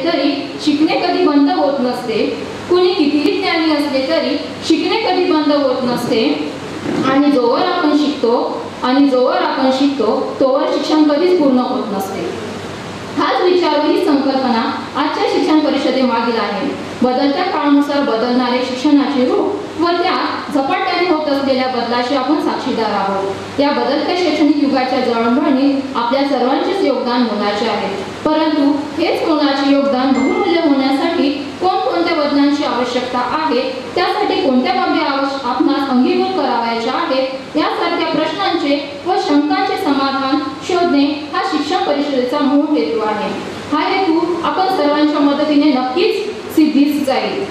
तरी शिकणे कधी बंद होत नसते. कुणी कितीही ज्ञानी असले तरी शिकणे कधी बंद होत नसते. आणि जोवर आपण शिकतो तोवर शिक्षण कधीच पूर्ण होत नसते. हाच विचार, ही संकल्पना आजच्या शिक्षण परिषदेमागील आहे. बदलत्या काळानुसार बदलणारे शिक्षणाचे रूप व त्या झपाट्याने होत असलेल्या बदलाचे आपण साक्षीदार आहोत. या बदलत्या शैक्षणिक युगाच्या जळणघळणीत आपल्या सर्वांचेच योगदान मोलाचे आहे. परंतु हेच मोलाचे योगदान बहुमूल्य होण्यासाठी कोणकोणत्या बदलांची आवश्यकता आहे, त्यासाठी कोणत्या बाबी आपणास अंगीभूत करावयाच्या आहेत, यासारख्या प्रश्नांचे व शंकांचे समाधान शोधणे हा शिक्षण परिषदेचा मूळ हेतू आहे. हा हेतू आपण सर्वांच्या मदतीने नक्कीच सिद्धीस जाईल.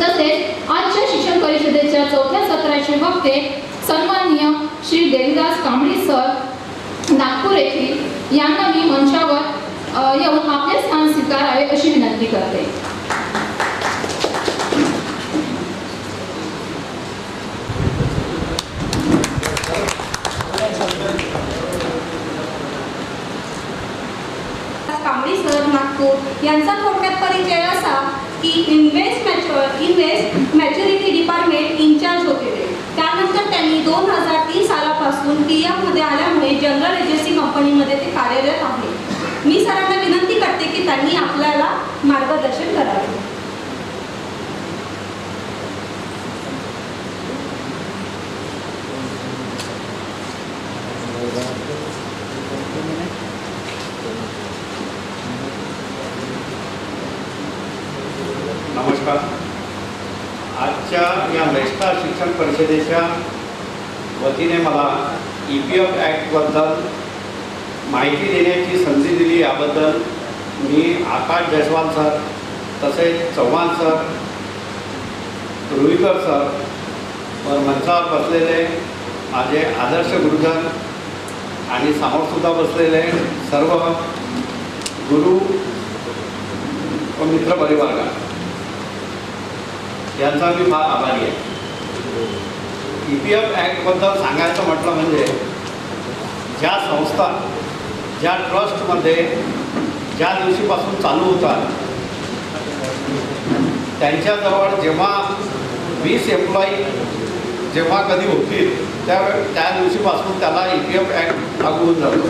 तसेच आजच्या शिक्षण परिषदेच्या 4थ्या सत्राचे वक्ते सन्माननीय श्री देवीदास कांबळी सर नागपूर येथील यांना मी मंचावर येऊन आपले स्थान स्वीकारावे अशी विनंती करते. कांबळी सर नागपूर यांचा थोडक्यात परिचय असा की इन्व्हेस्ट मॅच्युरिटी डिपार्टमेंट इन्चार्ज होते ते. त्यानंतर त्यांनी 2003 सालापासून TF मध्ये आल्यामुळे जनरल एजन्सी कंपनीमध्ये ते कार्यरत आहे. मी सरांना विनंती करते की त्यांनी आपल्याला मार्गदर्शन करावे. नमस्कार. आजच्या या मेस्टा शिक्षण परिषदेच्या वतीने मला EPF ॲक्टबद्दल माहिती देण्याची संधी दिली याबद्दल मी आकाश जयस्वाल सर, तसेच चव्हाण सर, रुईकर सर व मंचावर बसलेले माझे आदर्श गुरुजन आणि समोरसुद्धा बसलेले सर्व गुरु व मित्र परिवार यांचा मी फार आभारी आहे. EPF ॲक्टबद्दल सांगायचं म्हटलं म्हणजे ज्या संस्था, ज्या ट्रस्टमध्ये ज्या दिवशीपासून चालू होतात त्यांच्याजवळ जेव्हा 20 एम्प्लॉई जेव्हा कधी होतील त्या दिवशीपासून त्याला EPF ॲक्ट लागू होऊन जातो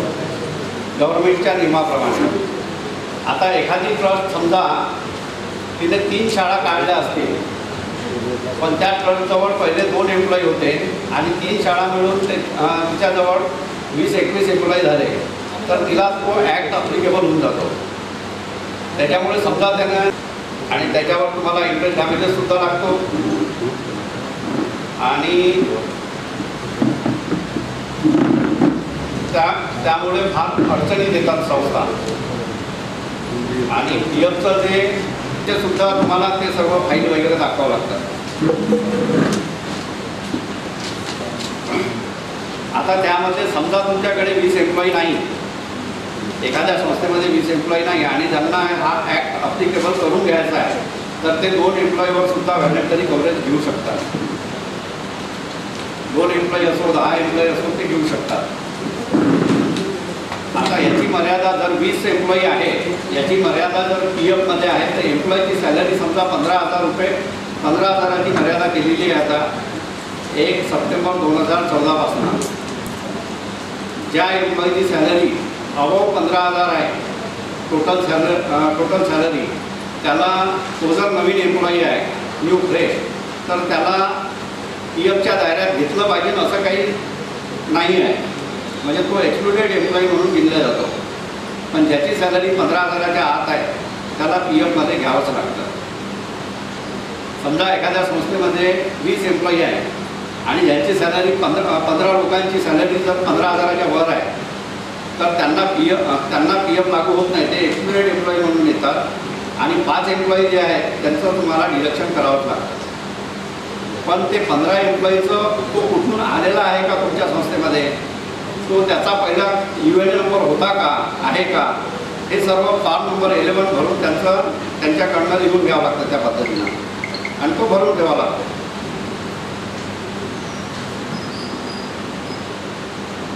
गव्हर्नमेंटच्या नियमाप्रमाणे. आता एखादी ट्रस्ट समजा तिने 3 शाळा काढल्या असतील, पण त्या ट्रस्टजवळ पहिले 2 एम्प्लॉई होते आणि 3 शाळा मिळून तिच्याजवळ 20-21 एम्प्लॉई झाले, तर तिला तो ॲक्ट अप्लिकेबल होऊन जातो. त्याच्यामुळे समजा त्यानं आणि त्याच्यावर तुम्हाला इंटरेस्ट डॅमेजेससुद्धा लागतो आणि त्यामुळे फार अडचणी देतात संस्था. आणि PFचं ते सुद्धा तुम्हाला ते सर्व फाईल वगैरे दाखवावं लागतात. आता त्यामध्ये समजा तुमच्याकडे 20 एम्प्लॉई नाही, एखाद्या संस्थेमध्ये 20 एम्प्लॉई नाही आणि ज्यांना हा ॲक्ट अप्लिकेबल करून घ्यायचा आहे, तर ते 2 एम्प्लॉईवर सुद्धा व्हॅलिडरी कव्हरेज घेऊ शकतात. 2 एम्प्लॉई असो, 10 एम्प्लॉई असो, ते घेऊ शकतात. आता याची मर्यादा जर 20 एम्प्लॉई आहे, याची मर्यादा जर PF मध्ये आहे, तर एम्प्लॉईची सॅलरी समजा 15,000 रुपये, 15,000ची मर्यादा केलेली आहे. आता 1 सप्टेंबर 2014 पासून ज्या एम्प्लॉईची सॅलरी अबव 15,000 आहे टोटल सॅलरी, त्याला तो जर नवीन एम्प्लॉई आहे, न्यू फ्रेश, तर त्याला PFच्या दायऱ्यात घेतलं पाहिजे असं काही नाही आहे. म्हणजे तो एक्सक्लुडेड एम्प्लॉई म्हणून गिनला जातो. पण ज्याची सॅलरी 15,000च्या आत आहे त्याला PF मध्ये घ्यावंच लागतं. समजा एखाद्या संस्थेमध्ये 20 एम्प्लॉई आहे आणि ज्यांची सॅलरी 15 लोकांची सॅलरी जर 15,000च्या वर आहे, तर त्यांना PF लागू होत नाही. ते एक्सक्लुडेड एम्प्लॉई म्हणून येतात आणि 5 एम्प्लॉई जे आहेत त्यांचं तुम्हाला डिडक्शन करावंच लागतं. पण ते 15 एम्प्लॉईचं तो कुठून आलेला आहे का तुमच्या संस्थेमध्ये, तो त्याचा पहिला UIN नंबर होता का, आहे का, हे सर्व फॉर्म नंबर 11 भरून त्यांच्याकडनं लिहून घ्यावं लागतं त्या पद्धतीनं आणि तो भरून ठेवावा लागतो.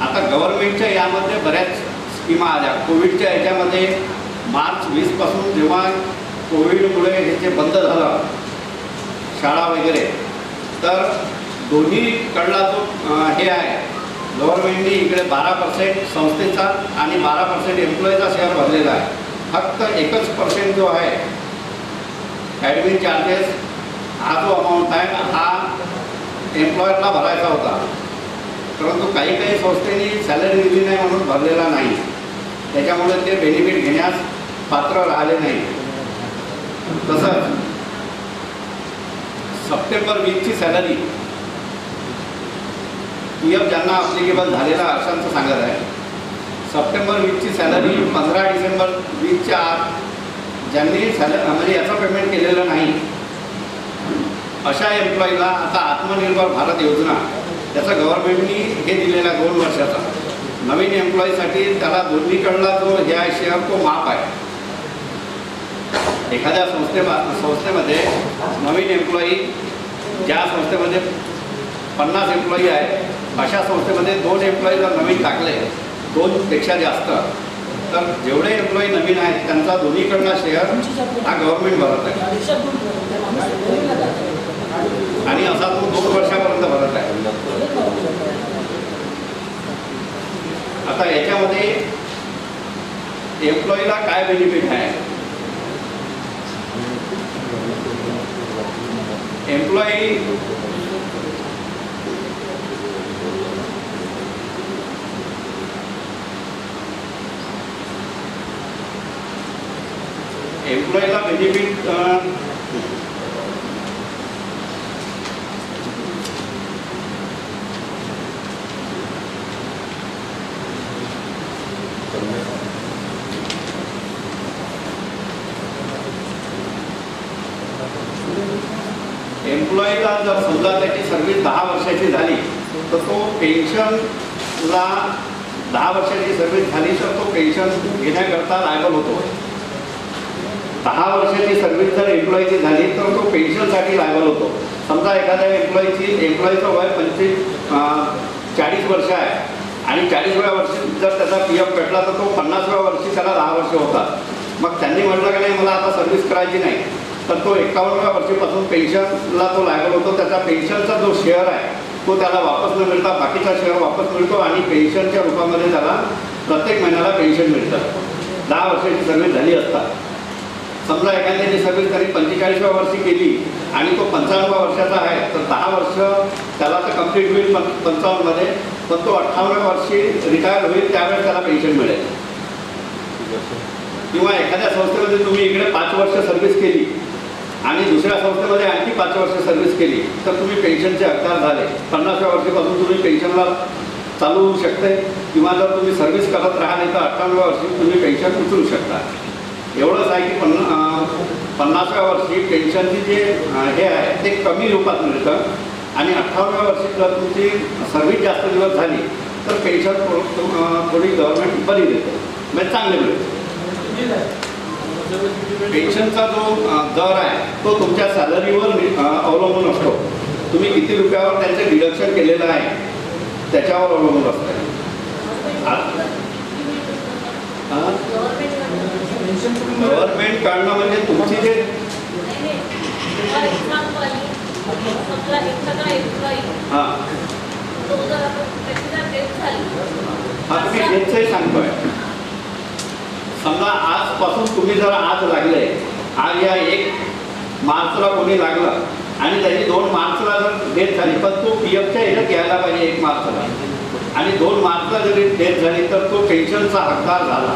आता गव्हर्नमेंटच्या यामध्ये बऱ्याच स्कीमा आल्या. कोविडच्या ह्याच्यामध्ये मार्च 20 पासून जेव्हा कोविडमुळे हे जे बंद झालं शाळा वगैरे, तर दोन्हीकडला जो हे आहे गव्हर्नमेंटनी इकडे 12% संस्थेचा आणि 12% एम्प्लॉईचा शेअर भरलेला आहे. फक्त 1% जो आहे ॲडमिन चार्जेस हा जो अमाऊंट आहे हा एम्प्लॉयरला भरायचा होता, परंतु काही काही संस्थेनी सॅलरी दिली नाही म्हणून भरलेला नाही. त्याच्यामुळे ते बेनिफिट घेण्यास पात्र राहिले नाही. तसंच सप्टेंबर 20ची सॅलरी PF ज्यांना अप्लिकेबल झालेला अशांचं सांगत आहे. सप्टेंबर 20ची सॅलरी 15 डिसेंबर 20च्या आत ज्यांनी म्हणजे याचं पेमेंट केलेलं नाही अशा एम्प्लॉईला आता आत्मनिर्भर भारत योजना त्याचं गव्हर्नमेंटनी हे दिलेला 2 वर्षाचा नवीन एम्प्लॉईसाठी त्याला दोन्हीकडला जो हे आहे शेअर तो माफ आहे. एखाद्या संस्थेमध्ये नवीन एम्प्लॉई ज्या संस्थेमध्ये 50 एम्प्लॉई आहे अशा संस्थेमध्ये 2 एम्प्लॉई जर नवीन टाकले 2पेक्षा जास्त, तर जेवढे एम्प्लॉई नवीन आहेत त्यांचा दोन्हीकडला शेअर हा गव्हर्नमेंट भरत आहे आणि असा तो 2 वर्षापर्यंत भरत आहे. आता याच्यामध्ये एम्प्लॉईला काय बेनिफिट आहे? एम्प्लॉईला बेनिफिट एम्प्लॉईला जर समजा त्याची सर्व्हिस 10 वर्षाची झाली तर तो पेन्शनला 10 वर्षाची सर्व्हिस झाली तर तो पेन्शन घेण्याकरता लायबल होतो. 10 वर्षाची सर्व्हिस जर एम्प्लॉईची झाली तर तो पेन्शनसाठी लायबल होतो. समजा एखाद्या एम्प्लॉईचं वय 40 वर्ष आहे आणि 40व्या वर्षी जर त्याचा PF भेटला तर तो 50व्या वर्षी त्याला 10 वर्ष होतात. मग त्यांनी म्हटलं की नाही मला आता सर्व्हिस करायची नाही, तर तो 51व्या वर्षीपासून पेन्शनला तो लायबल होतो. त्याचा पेन्शनचा जो शेअर आहे तो त्याला वापस न मिळता बाकीचा शेअर वापस मिळतो आणि पेन्शनच्या रूपामध्ये त्याला प्रत्येक महिन्याला पेन्शन मिळतं. 10 वर्षाची सर्व्हिस झाली असतात. समजा एखाद्याची सर्व्हिस तरी 45व्या वर्षी केली आणि तो 55व्या वर्षाचा आहे तर 10 वर्ष त्याला तर कंप्लीट होईल 55मध्ये, पण तो 58व्या वर्षी रिटायर होईल त्यावेळेस त्याला पेन्शन मिळेल. किंवा एखाद्या संस्थेमध्ये तुम्ही इकडे 5 वर्ष सर्व्हिस केली आणि दुसऱ्या संस्थेमध्ये आणखी 5 वर्ष सर्व्हिस केली तर तुम्ही पेन्शनचे हकदार झाले. 50व्या वर्षीपासून तुम्ही पेन्शनला चालू होऊ शकते किंवा जर तुम्ही सर्व्हिस करत राहिले तर 58व्या वर्षी तुम्ही पेन्शन उचलू शकता. एवढंच आहे की 50व्या वर्षी पेन्शनची जे हे आहे ते कमी रूपात मिळतं आणि 58व्या वर्षी जर तुमची सर्व्हिस जास्त दिवस झाली तर पेन्शन थोडी गव्हर्नमेंट बरी देते, म्हणजे चांगले मिळते. पेन्शनचा जो दर आहे तो तुमच्या सॅलरीवर अवलंबून असतो. तुम्ही किती रुपयावर त्यांचं डिडक्शन केलेलं आहे त्याच्यावर अवलंबून असतं. गव्हर्नमेंट काढणं म्हणजे तुमची जे हां तुम्ही डेटचंही सांगतोय. समजा आजपासून तुम्ही जर आज लागले, आज या 1 मार्चला कोणी लागलं आणि त्याची 2 मार्चला जर डेथ झाली पण तो PFच्या ह्याच्यात यायला पाहिजे 1 मार्चला आणि 2 मार्चला जरी डेथ झाली तर तो पेन्शनचा हकदार झाला,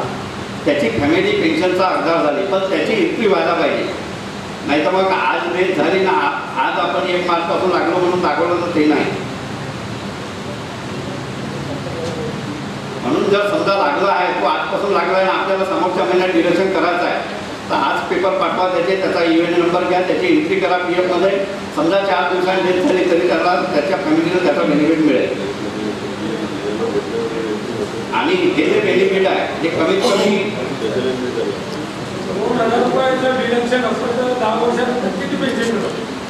त्याची फॅमिली पेन्शनचा हकदार झाली, पण त्याची एंट्री व्हायला पाहिजे. नाही तर मग आज डेथ झाली ना, आज आपण 1 मार्चपासून लागलो म्हणून दाखवलं तर ते नाही. म्हणून जर समजा लागला आहे तो आजपासून लागला आहे आणि आपल्याला समोरच्या महिन्यात डिडक्शन करायचं आहे तर आज पेपर पाठवा, त्याचा EVN नंबर घ्या, त्याची एंट्री करा PFमध्ये. समजा 4 दिवसांनी डेथ झाली तरी त्याला त्याच्या फॅमिलीला त्याचा बेनिफिट मिळेल. आणि हे जे बेनिफिट आहे हे कमीत कमी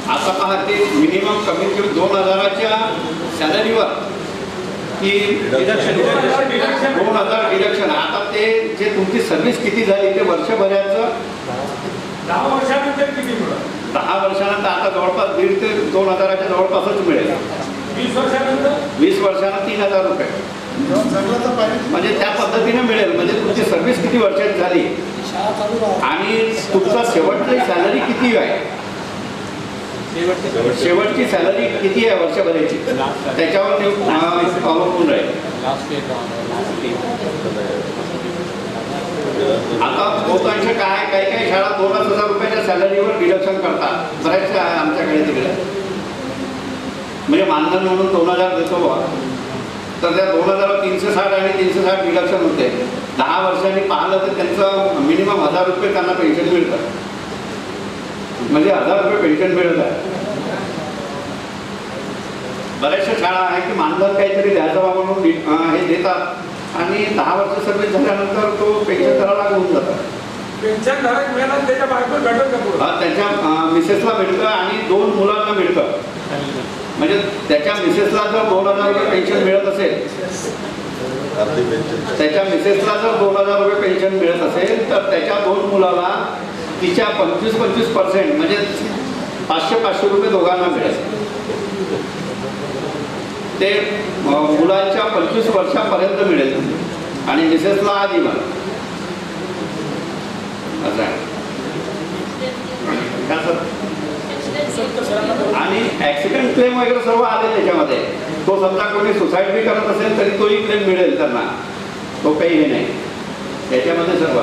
आता पहा ते मिनिमम कमीत कमी 2000च्या सॅलरीवर की 2000 डिडक्शन. आता ते जे तुमची सर्व्हिस किती झाली ते वर्षभराचं 10 वर्षानंतर किती मिळालं? 10 वर्षानंतर आता जवळपास 1,500 ते 2,000च्या जवळपासच मिळेल. 20 वर्षानंतर 20 वर्षांना 3,000 रुपये म्हणजे त्या पद्धतीने मिळेल. म्हणजे तुमची सर्व्हिस किती वर्षाची झाली आणि तुमचा शेवटची सॅलरी किती आहे, शेवटची सॅलरी किती आहे वर्षभराची, त्याच्यावर ते अवलंबून राहील. आता बहुतांश काय काही काही शाळा 2,000 रुपयाच्या सॅलरीवर डिडक्शन करतात. बऱ्याचशा आहे आमच्याकडे तिकडे. म्हणजे मानधन म्हणून 2,000 देतो बा, तर त्या 2,000 360 आणि 360 डिडक्शन होते. 10 वर्षांनी पाहिलं तर त्यांचं मिनिमम 1,000 रुपये त्यांना पेन्शन मिळतं. म्हणजे 1,000 रुपये पेन्शन मिळत आहे. बऱ्याचशा शाळा आहे की मानधन काहीतरी द्यायचं बा म्हणून हे देतात आणि 10 वर्ष सर्व्हिस झाल्यानंतर तो पेन्शन त्याला लागू होऊन जातात. पेन्शन धारक मिळाला त्याच्या बायको भेटत का पुढं? त्याच्या मिसेसला मिळतं आणि 2 मुलांना मिळतं. म्हणजे त्याच्या मिसेसला जर 2,000 रुपये पेन्शन मिळत असेल, त्याच्या मिसेसला जर 2,000 रुपये पेन्शन मिळत असेल तर त्याच्या 2 मुलाला तिच्या 25% म्हणजे 500 रुपये दोघांना मिळेल. ते मुलांच्या 25 वर्षापर्यंत मिळेल आणि मिसेसला आजीवन असं आहे. आणि ऍक्सिडेंट क्लेम वगैरे सर्व आले त्याच्यामध्ये. तो समजा कोणी सुसाईड बी करत असेल तरी तोही क्लेम मिळेल त्यांना, तो काही हे नाही त्याच्यामध्ये सर्व.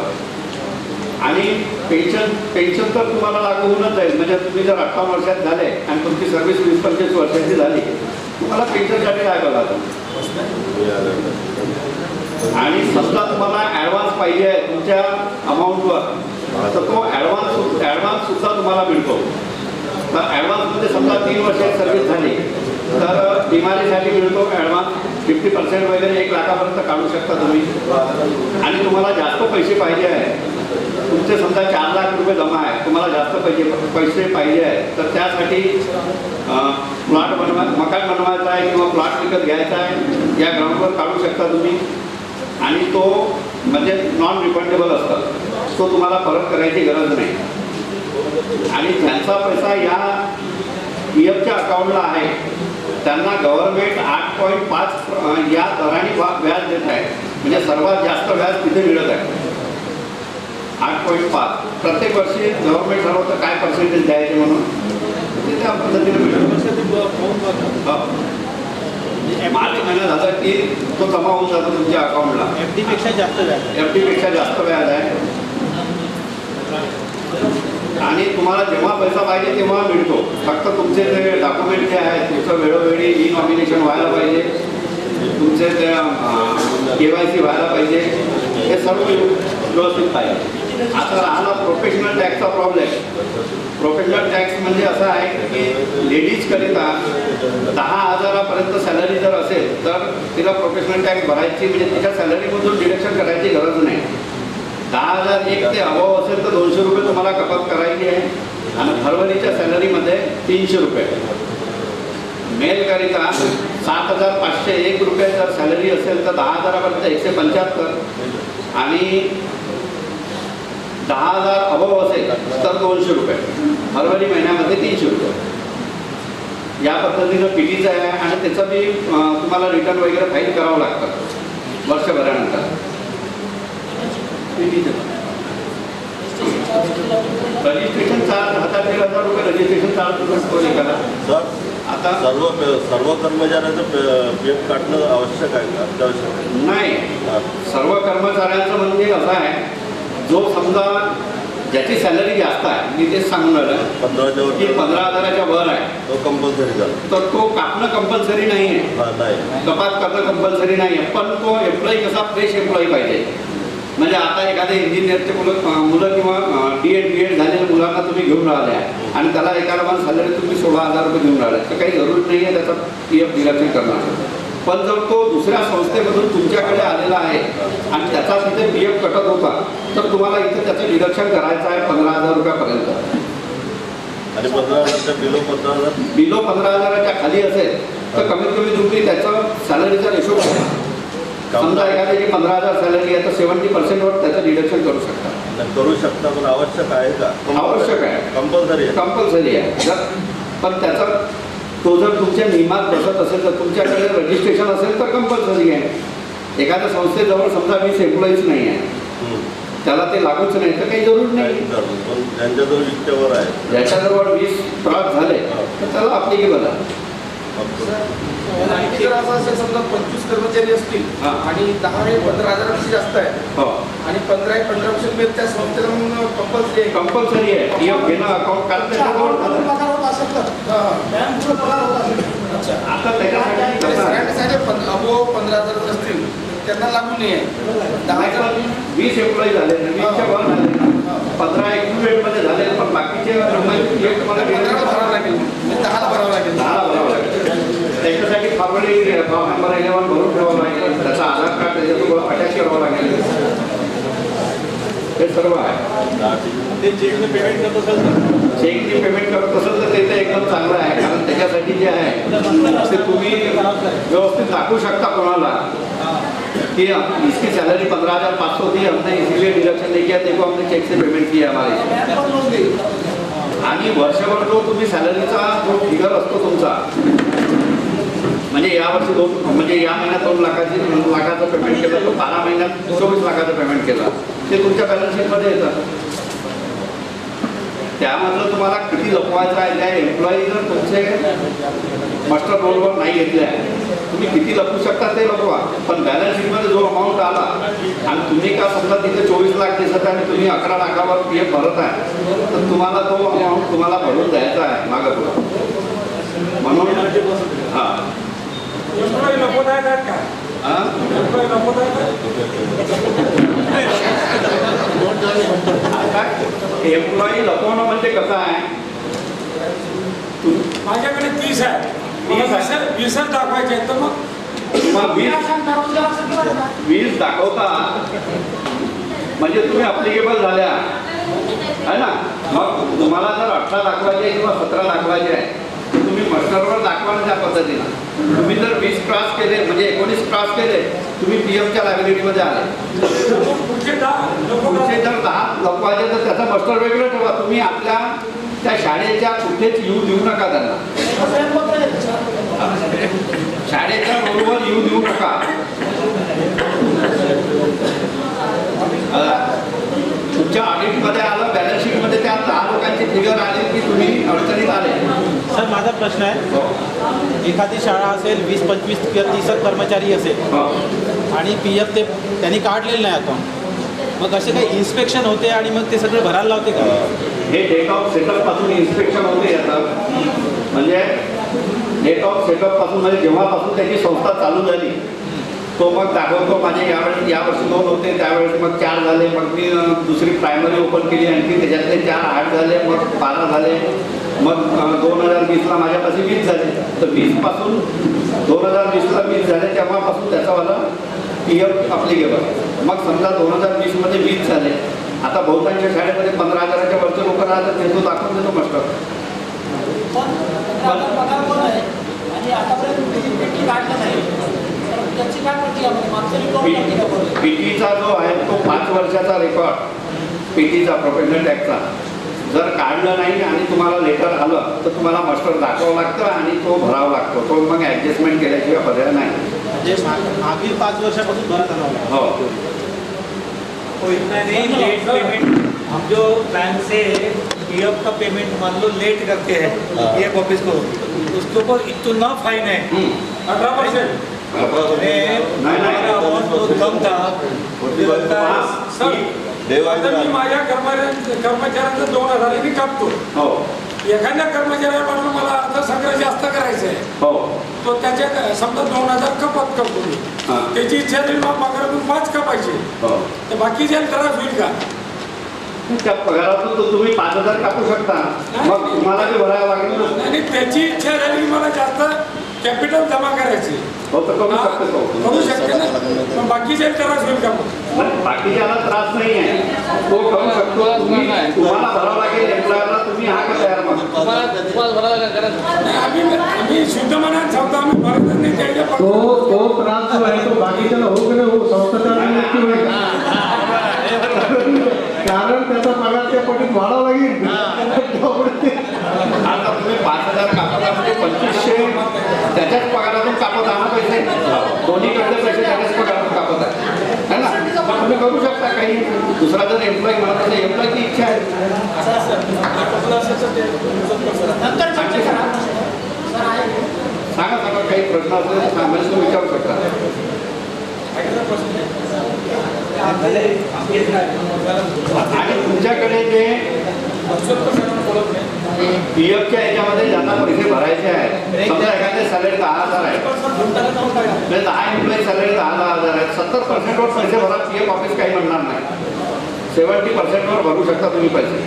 आणि पेन्शन तर तुम्हाला लागू होऊनच जाईल. म्हणजे तुम्ही जर 58 वर्षात झाले आणि तुमची सर्व्हिस 20-25 वर्षाची झाली तुम्हाला पेन्शनसाठी काय बघायचं. आणि समजा तुम्हाला ॲडव्हान्स पाहिजे आहे तुमच्या अमाऊंटवर तर तो ॲडव्हान्स सुद्धा तुम्हाला मिळतो. तर ॲडव्हान्समध्ये समजा 3 वर्षाची सर्व्हिस झाली तर बिमारीसाठी मिळतो ॲडव्हान्स 50% वगैरे 1 लाखापर्यंत काढू शकता तुम्ही. आणि तुम्हाला जास्त पैसे पाहिजे आहे, तुमचे समजा 4 लाख रुपये जमा आहे, तुम्हाला जास्त पैसे पाहिजे आहे तर त्यासाठी मकान बनवायचा आहे किंवा प्लॉट विकत घ्यायचा आहे या ग्राउंडवर काढू शकता तुम्ही. आणि तो म्हणजे नॉन रिफंडेबल असतात, तो तुम्हाला परत करायची गरज नाही. आणि ज्यांचा पैसा या PFच्या अकाउंटला आहे त्यांना गव्हर्नमेंट 8.5 या दराने व्याज देत आहे. म्हणजे सर्वात जास्त व्याज तिथे मिळत आहे 8.5. प्रत्येक वर्षी गव्हर्नमेंट ठरवतं काय पर्सेंटेज द्यायचे म्हणून ते त्या पद्धतीने मिळतं. मार्च महिना झाला की तो जमा होऊन जातो तुमच्या अकाउंटला. FD पेक्षा जास्त व्याज आहे. आणि तुम्हाला जेव्हा पैसा पाहिजे तेव्हा मिळतो. फक्त तुमचे जे डॉक्युमेंट जे आहेत तुमचं वेळोवेळी नॉमिनेशन व्हायला पाहिजे, तुमचे ते KYC व्हायला पाहिजे, हे सर्व व्यवस्थित पाहिजे. आता राहिला प्रोफेशनल टॅक्सचा प्रॉब्लेम. प्रोफेशनल टॅक्स म्हणजे असं आहे की लेडीजकरिता 10,000पर्यंत सॅलरी जर असेल तर तिला प्रोफेशनल टॅक्स भरायची म्हणजे तिच्या सॅलरीमधून डिडक्शन करायची गरज नाही. 10,001 ते अभाव असेल तर 200 रुपये तुम्हाला कपात करायची आहे. आणि फरवरीच्या सॅलरीमध्ये 300 रुपये. मेलकरिता 7,501 रुपये जर सॅलरी असेल तर 10,000पर्यंत 175 आणि 10,000 अभाव असेल तर 200 रुपये. फरवरी महिन्यामध्ये 300 रुपये. या पद्धतीनं PTचं आहे आणि त्याचं बी तुम्हाला रिटर्न वगैरे फाईल करावं लागतं वर्षभरानंतर. रजिस्ट्रेशन चार्ज 1,000-1,500 रुपये रजिस्ट्रेशन चार्ज असतो एखादा. आता सर्व कर्मचाऱ्यांचं PF काढणं आवश्यक आहे का? अत्यावश्यक नाही. सर्व कर्मचाऱ्यांचं म्हणजे असं आहे जो समजा ज्याची सॅलरी जास्त आहे, मी तेच सांगून राहिलं 15,000च्या वर आहे तो कंपल्सरी झाला तर तो कापणं कंपल्सरी नाही आहे, कपात करणं कंपल्सरी नाही आहे. पण तो एम्प्लॉई कसा फ्रेश एम्प्लॉई पाहिजे. म्हणजे आता एखाद्या इंजिनियरचे मुलं किंवा D.Ed. B.Ed. झालेल्या मुलांना तुम्ही घेऊन राहिले आहे आणि त्याला एका लहान सॅलरी तुम्ही 16,000 रुपये घेऊन राहिले तर काही जरूर नाही आहे त्याचा PF डिडक्शन करणार. पण जर तो दुसऱ्या संस्थेमधून तुमच्याकडे आलेला आहे आणि त्याचा तिथे PF कटत होता तर तुम्हाला इथे त्याचं डिडक्शन करायचं आहे 15,000 रुपयापर्यंत. आणि 15,000च्या बिलो 15,000च्या खाली असेल तर कमीत कमी तुम्ही त्याचा सॅलरीचा रेशो करा. समजा एखाद्याची 15,000 सॅलरी आहे तर 70% त्याचं डिडक्शन करू शकता. पण आवश्यक आहे का? आवश्यक आहे, कंपल्सरी आहे. जर पण त्याचा तो जर तुमच्या नियमात बसत असेल तर तुमच्याकडे रजिस्ट्रेशन असेल तर कंपल्सरी आहे. एखाद्या संस्थेजवळ समजा 20 एम्प्लॉईज नाही आहे, त्याला ते लागूच नाही तर काही जरूर नाही. ज्यांच्याजवळ इतक्यावर आहे, ज्याच्याजवळ 20 क्रॉस झाले तर त्याला अप्लिकेबल आहे. जर असं असेल समजा 25 कर्मचारी असतील आणि 10 हे 15,000पेक्षा जास्त आहे आणि 15 हे 15% मिळत त्या संस्थेला मग कंपल्सरी आहे. PF घेणं अकाउंट काढून आता त्याच्यासाठी अबो 15,000 असतील त्यांना लागू नाही आहे. 20 एम्प्लॉई झाले, 20च्या वर झाले, 15 मध्ये झाले, पण बाकीचे तुम्हाला 15ला भरावं लागेल, 10ला भरावं लागेल. त्याच्यासाठी फॉर्मॅलिटी फॉर्म नंबर 11 भरून ठेवावं लागेल, त्याचा आधार कार्ड त्याच्यासोबत अटॅच करावं लागेल. हे सर्व आहे. ते चेकने पेमेंट करत असेल तर चेकने पेमेंट करत असेल तर ते तर एकदम चांगलं आहे. कारण त्याच्यासाठी जे आहे ते तुम्ही व्यवस्थित दाखवू शकता कोणाला कि इसकी सैलरी 15,500 थी, हमने इसीलिए डिडक्शन नहीं किया, देखो हमने चेक से पेमेंट किया हमारे. आणि वर्षभर जो तुम्ही सॅलरीचा जो फिगर असतो तुमचा, म्हणजे यावर्षी या महिन्यात 2 लाखाचं पेमेंट केलं, तो 12 महिन्यात 24 लाखाचं पेमेंट केलं, ते तुमच्या बॅलन्स शीटमध्ये येतं. त्यामधलं तुम्हाला किती लपवायचं आहे, त्या एम्प्लॉई जर तुमचे मास्टर रोलवर नाही घेतले आहे, तुम्ही किती लपवू शकता ते लपवा. पण बॅलन्स शीटमध्ये जो अमाऊंट आला आणि तुम्ही का समजा तिथे 24 लाख दिसत आहे आणि तुम्ही 11 लाखावर PF भरत आहे, तर तुम्हाला तो अमाऊंट तुम्हाला भरून द्यायचा आहे मागं पुढं. म्हणून हां एम्प्लॉई लपवणं म्हणजे कसं आहे, माझ्याकडे 30 आहे, 20 दाखवायचे आहेत, तर मग 20 दाखवता म्हणजे तुम्ही अप्लिकेबल झाल्या आहे ना. मग तुम्हाला जर 18 दाखवायचे किंवा 17 दाखवायचे आहे तर तुम्ही मस्टरवर दाखवा त्या पद्धतीनं. तुम्ही जर 20 क्रॉस केले म्हणजे 19 क्रॉस केले, तुम्ही PFच्या लायबिलिटीमध्ये आले. पुढचे जर 10 लपवायचे तर त्याचा मस्टर वेगळं ठेवा. तुम्ही आपल्या त्या शाळेच्या कुठेच येऊ देऊ नका त्यांना, शाळेच्या रोलवर येऊ देऊ नका. तुमच्या ऑडिटमध्ये आलं, बॅलन्स शीटमध्ये त्या 10 लोकांची फिगर आली की तुम्ही अडचणीत आले. सर माझा प्रश्न आहे, एखादी शाळा असेल 20, 25 किंवा 30 कर्मचारी असेल आणि PF ते त्यांनी काढलेलं नाही अकाउंट, मग असे काही इन्स्पेक्शन होते आणि मग ते सगळे भरायला लावते का? हे डेट ऑफ सेटअप पासून इन्स्पेक्शन होते याचं. म्हणजे डेट ऑफ सेटअप पासून म्हणजे जेव्हापासून त्याची संस्था चालू झाली तो मग दाखवतो. माझे यावर्षी 2 होते, त्यावेळेस मग 4 झाले, मग मी दुसरी प्रायमरी ओपन केली, आणखी त्याच्यातले 4 8 झाले, मग 12 झाले, मग 2020ला माझ्यापाशी 20 झाले. तर 20 पासून 2020ला 20 झाले, तेव्हापासून त्याचावाला PF अप्लिकेबल. मग समजा 2020मध्ये 20 झाले, आता बहुतांश शाळेमध्ये 15,000च्या वरचे लोक राहतात, ते तो दाखवून देतो मास्टर. PTचा जो आहे तो 5 वर्षाचा रेकॉर्ड, PTचा प्रोफेशनल टॅक्सचा जर काढलं नाही आणि तुम्हाला लेटर आलं तर तुम्हाला मास्टर दाखवावं लागतं आणि तो भरावा लागतो. तो मग ॲडजस्टमेंट केल्याशिवाय पर्याय नाही. म्हणजे मागील 5 वर्षापासून भरत आला. हो, तो इतना नहीं लेट पेमेंट, हम जो बैंक से PF का पेमेंट मान लो लेट करते हैं PF ऑफिस को, उसके ऊपर इतना फाइन है 18%. नाही अमाउंट बहुत कम था. सर आता मी माझ्या कर्मचाऱ्यांचं 2,000 मी कापतो. हो, एखाद्या कर्मचाऱ्याकडून मला अर्थ संग्रह जास्त करायचं आहे, हो, तो त्याच्या समजा 2,000 कपात करतो मी, त्याची इच्छा झाली मग पगारातून 5 कापायचे, हो. तर बाकीच्या त्रास होईल का? त्या पगारातून तो तुम्ही 5,000 कापू शकता, मग तुम्हाला ते भरायला लागेल. आणि त्याची इच्छा झाली की मला जास्त कॅपिटल जमा करायचे, हो, तर करू शकतो. करू शकते ना, पण बाकीच्या त्रास होईल का? बाकीच्याला त्रास नाही आहे. तो करू शकतो. तुम्हाला भरावं लागेल एम्प्लॉयरला, तुम्ही हा का तयार मग आम्ही शुद्ध मनात सांगतो, आम्ही भरत नाही त्याच्या तो त्रास जो आहे तो बाकीच्याला हो की नाही हो, संस्थाच्या नक्की होईल. कारण त्याचा पगार त्या पटीत वाढावा लागेल. आता तुम्ही 5,000 कापता म्हणजे 2500 त्याच्याच पगारातून कापत आहा पैसे, दोन्हीकडले पैसे त्याच्याच पगारातून कापत आहे ना. तुम्ही करू शकता. काही दुसरा जर एम्प्लॉई म्हणत असेल, एम्प्लॉयची इच्छा आहे सांगा सांगा. काही प्रश्न असले तर सांगायला तुम्ही विचारू शकता. आणि तुमच्याकडे जे PFच्या याच्यामध्ये ज्यांना पैसे भरायचे आहेत, समजा एखादे सॅलरी 10,000 आहे, 10 एम्प्लॉई सॅलरी 10,000 आहेत, 70% वर पैसे भरा. PF ऑफिस काही म्हणणार नाही. 70% वर भरू शकता तुम्ही पैसे.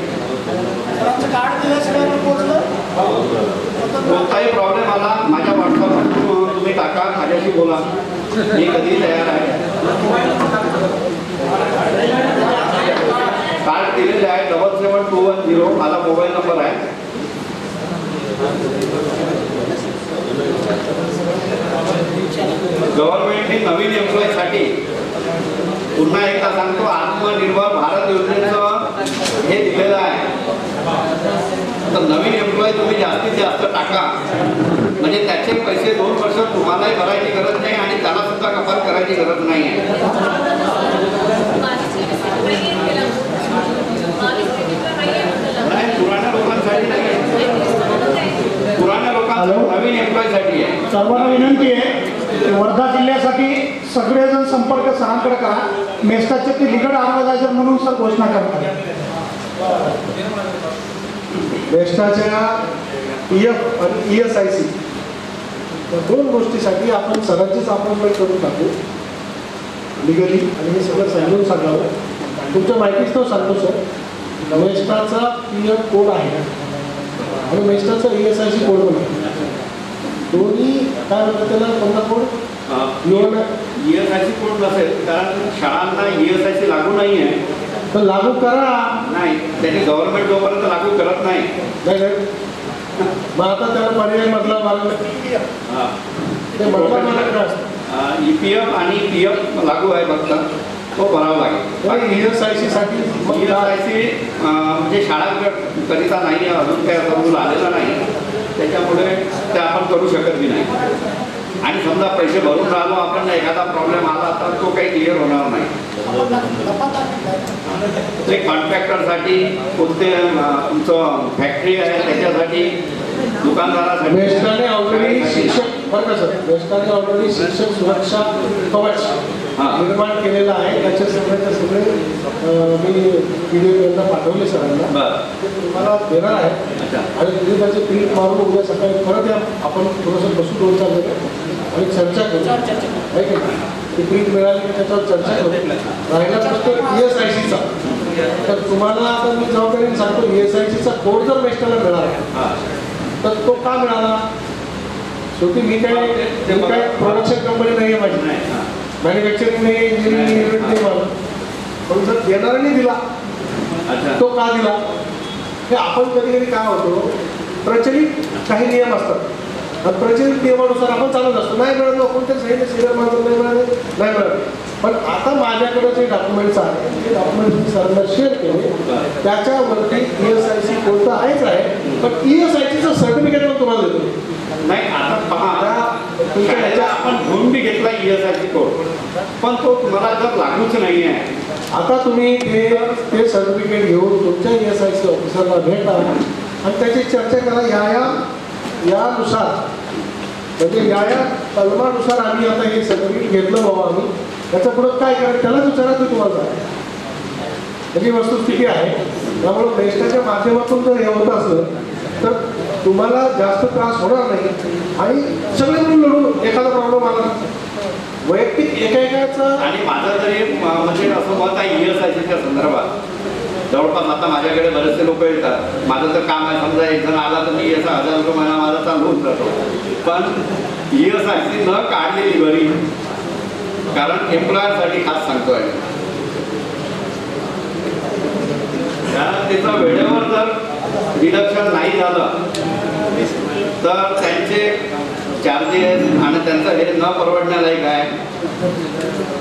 कोणताही प्रॉब्लेम आला माझ्या व्हॉट्सअपवर तुम्ही टाका, माझ्याशी बोला, मी कधी तयार आहे. कार्ड दिलेले आहे 77210, माझा मोबाईल नंबर आहे. गव्हर्नमेंटने नवीन एम्प्लॉयसाठी पुन्हा एकदा सांगतो, आत्मनिर्भर भारत योजनेचं हे दिलेलं आहे. तर नवीन एम्प्लॉय तुम्ही जास्तीत जास्त टाका, म्हणजे त्याचे पैसे 2 वर्ष तुम्हालाही भरायची गरज नाही आणि त्याला सुद्धा कपात करायची गरज नाही आहे. पुराण्या लोकांसाठी नाही, पुराण्या लोकांसाठी नवीन एम्प्लॉयसाठी आहे. सर्वांना विनंती आहे की वर्धा जिल्ह्यासाठी सगळेजण संपर्क सरांकडे करा. मेस्टाचे ते लीगल ऑर्गनायझर म्हणून सर घोषणा करतात. मेस्टाच्या PF आणि ESIC या 2 गोष्टीसाठी आपण सरांचीच अपॉइंटमेंट करून टाकू लिगली, आणि हे सगळं समजून सांगावं. तुमच्या माहितीच तो सांगतो सर, मेस्टाचा PF कोड आहे आणि मेस्टाचा ESIC कोड पण आहे. दोन्ही काय म्हणतात त्याला, कोणता कोड? ESIC कोड नसेल, कारण शाळांना ESIC लागू नाही आहे. तर लागू करा. नाही, त्याने गव्हर्नमेंट जोपर्यंत लागू करत नाही. मग आता त्याला पर्याय मधला ते EPF आणि PF लागू आहे फक्त, तो भरावा लागेल. ESIC साठी ESIC म्हणजे शाळांकरिता नाही, अजून काय रूल आलेला नाही, त्याच्यामुळे ते आपण करू शकत नाही. आणि समजा पैसे भरून राहिलो आपण, एखादा प्रॉब्लेम आला तर तो काही क्लिअर होणार नाही. ते कॉन्ट्रॅक्टरसाठी, कोणते तुमचं फॅक्टरी आहे त्याच्यासाठी, दुकानदारासाठी. वेस्टाने ऑलरेडी शिक्षक बरं का सर, वेस्टाने ऑलरेडी शिक्षक सुरक्षा कवच निर्माण केलेला आहे. त्याचे सगळे मी व्हिडिओ यांना पाठवले सरांना, तुम्हाला देणार आहे. आणि तुम्ही त्याचे प्रिंट मारून उद्या सकाळी परत या, आपण थोडंसं बसू 2-4 मिनिटं आणि चर्चा करू. आहे की नाही, ती प्रिंट मिळाली की त्याच्यावर चर्चा करू. राहिला प्रश्न ESICचा, तर तुम्हाला आता मी जबाबदारीने सांगतो, ESICचा कोड जर वेस्टाला मिळाला तर तो का मिळाला? शेवटी मी काय प्रोडक्शन कंपनी नाही आहे माझी, मॅन्युफॅक्चरिंग नाही, इंजिनिअरिंग युनिट नाही मला. पण जर देणाऱ्याने दिला तो का दिला? हे आपण कधी कधी काय होतो, प्रचलित काही नियम असतात आणि प्रचलित नियमानुसार आपण चालत असतो. नाही मिळालं कोणत्या साईडने सिरियल मार्फत नाही मिळाले, नाही मिळाले. पण आता माझ्याकडे जे डॉक्युमेंट्स आहे ते डॉक्युमेंट्स मी सरांना शेअर केले, त्याच्यावरती ESIC कोड तर आहेच आहे, पण ESICचं सर्टिफिकेट पण तुम्हाला देतो. नाही, आता पहा, तुमच्या ह्याच्या आपण घेऊन बी घेतला ESIC कोड, पण तो तुम्हाला जर लागूच नाही आहे. आता तुम्ही ते सर्टिफिकेट घेऊन तुमच्या ESIC ऑफिसरला भेटा आणि त्याची चर्चा करा. यानुसार म्हणजे या कलमानुसार आम्ही आता हे सर्टिफिकेट घेतलं बाबा, आम्ही त्याच्या पुढे काय करायचं त्यालाच विचारा ते तुम्हाला. त्याची वस्तुस्थिती आहे. त्यामुळे वेस्टाच्या माध्यमातून जर हे होत असलं तर तुम्हाला जास्त त्रास होणार नाही आणि सगळे मिळून लढून एखादा प्रॉब्लेम आला वैयक्तिक एकाचं. आणि माझं तरी म्हणजे असं मत आहे ESICच्या संदर्भात, जवळपास आता माझ्याकडे बरेचसे लोक येतात. माझं तर काम आहे, समजा एक जण आला तर मी याचा 1000 रुपये महिना माझा चालू होऊन जातो. पण ESIC न काढलेली बरी, कारण एम्प्लॉयरसाठी खास सांगतोय. डिडक्शन नाही झालं तर त्यांचे चार्जेस आणि त्यांचं हे न परवडण्यालायक आहे,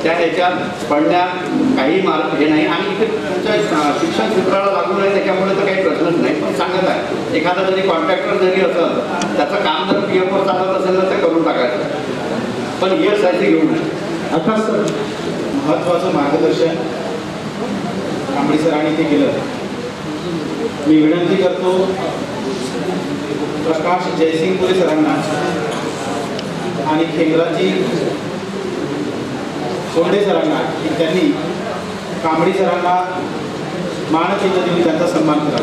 त्या ह्याच्यात पडण्यात काही मार्ग हे नाही. आणि इथे तुमच्या शिक्षण क्षेत्राला लागू नाही त्याच्यामुळे तर काही प्रश्नच नाही. पण सांगत आहे एखादा जरी कॉन्ट्रॅक्टर जरी असेल त्याचं काम जर PF वर चालत असेल तर ते करून टाकायचं, पण ESIC घेऊ नये. आता सर महत्त्वाचं मार्गदर्शन कांबळे सरांनी ते केलं. मी विनंती करतो प्रकाश जयसिंगपुरे सरांना आणि खेंद्राची सोंडे सरांना की त्यांनी कांबळे सरांना मानचिन्ह देऊन त्यांचा सन्मान करा.